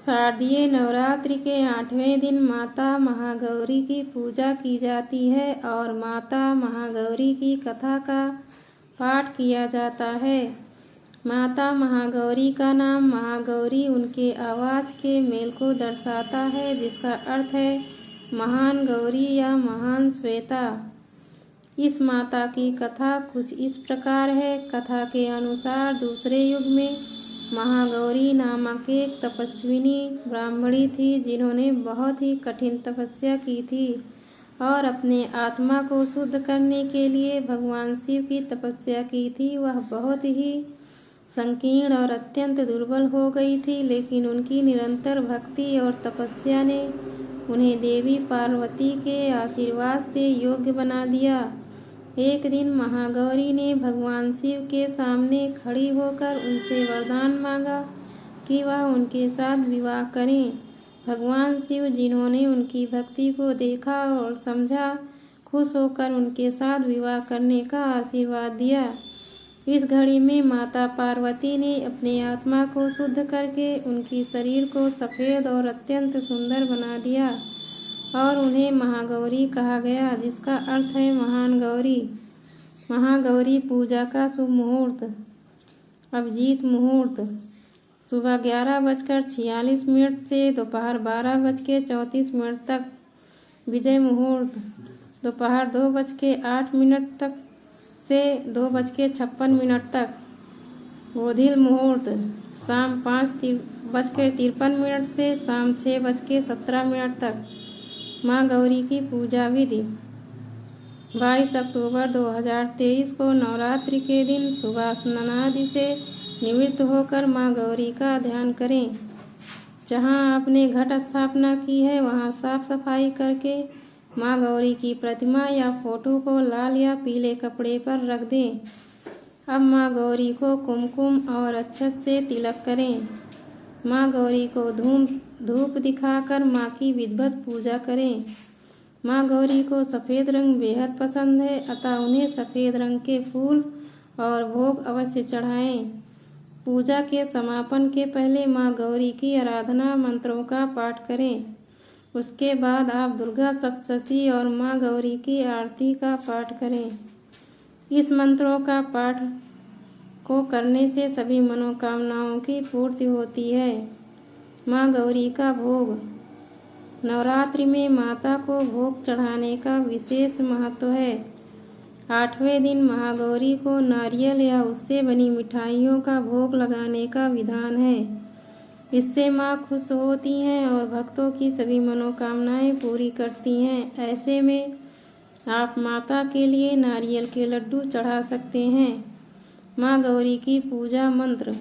शारदीय नवरात्रि के 8वें दिन माता महागौरी की पूजा की जाती है और माता महागौरी की कथा का पाठ किया जाता है। माता महागौरी का नाम महागौरी उनके आवाज़ के मेल को दर्शाता है, जिसका अर्थ है महान गौरी या महान श्वेता। इस माता की कथा कुछ इस प्रकार है। कथा के अनुसार दूसरे युग में महागौरी नामक एक तपस्विनी ब्राह्मणी थी, जिन्होंने बहुत ही कठिन तपस्या की थी और अपने आत्मा को शुद्ध करने के लिए भगवान शिव की तपस्या की थी। वह बहुत ही संकीर्ण और अत्यंत दुर्बल हो गई थी, लेकिन उनकी निरंतर भक्ति और तपस्या ने उन्हें देवी पार्वती के आशीर्वाद से योग्य बना दिया। एक दिन महागौरी ने भगवान शिव के सामने खड़ी होकर उनसे वरदान मांगा कि वह उनके साथ विवाह करें। भगवान शिव, जिन्होंने उनकी भक्ति को देखा और समझा, खुश होकर उनके साथ विवाह करने का आशीर्वाद दिया। इस घड़ी में माता पार्वती ने अपने आत्मा को शुद्ध करके उनकी शरीर को सफ़ेद और अत्यंत सुंदर बना दिया और उन्हें महागौरी कहा गया, जिसका अर्थ है महान गौरी। महागौरी पूजा का शुभ मुहूर्त। अभिजीत मुहूर्त सुबह 11:46 से दोपहर 12:34 तक। विजय मुहूर्त दोपहर 2:08 तक से 2:56 तक। गोधील मुहूर्त शाम 5:53 से शाम 6:17 तक। माँ गौरी की पूजा विधि। 22 अक्टूबर 2023 को नवरात्रि के दिन सुबह स्नानादि से निवृत्त होकर माँ गौरी का ध्यान करें। जहाँ आपने घट स्थापना की है वहाँ साफ सफाई करके माँ गौरी की प्रतिमा या फोटो को लाल या पीले कपड़े पर रख दें। अब माँ गौरी को कुमकुम और अक्षत से तिलक करें। माँ गौरी को धूप दिखाकर माँ की विधिवत पूजा करें। माँ गौरी को सफ़ेद रंग बेहद पसंद है, अतः उन्हें सफ़ेद रंग के फूल और भोग अवश्य चढ़ाएं। पूजा के समापन के पहले माँ गौरी की आराधना मंत्रों का पाठ करें। उसके बाद आप दुर्गा सप्तशती और माँ गौरी की आरती का पाठ करें। इस मंत्रों का पाठ को करने से सभी मनोकामनाओं की पूर्ति होती है। माँ गौरी का भोग। नवरात्रि में माता को भोग चढ़ाने का विशेष महत्व है। 8वें दिन महागौरी को नारियल या उससे बनी मिठाइयों का भोग लगाने का विधान है। इससे माँ खुश होती हैं और भक्तों की सभी मनोकामनाएं पूरी करती हैं। ऐसे में आप माता के लिए नारियल के लड्डू चढ़ा सकते हैं। माँ गौरी की पूजा मंत्र।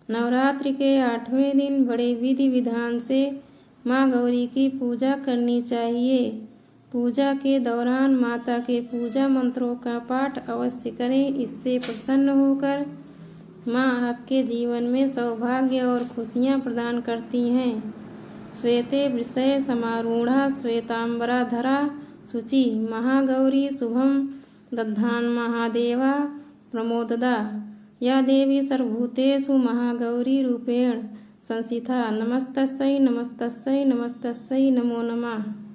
नवरात्रि के 8वें दिन बड़े विधि विधान से माँ गौरी की पूजा करनी चाहिए। पूजा के दौरान माता के पूजा मंत्रों का पाठ अवश्य करें। इससे प्रसन्न होकर माँ आपके जीवन में सौभाग्य और खुशियाँ प्रदान करती हैं। श्वेते वृषय समारूढ़ा श्वेतांबरा धरा शुचि महागौरी शुभम दधान महादेवा प्रमोददा या देवी सर्वभूतेषु महागौरी रूपेण संसिता। नमस्तस्यै नमस्तस्यै नमस्तस्यै नमो नमः।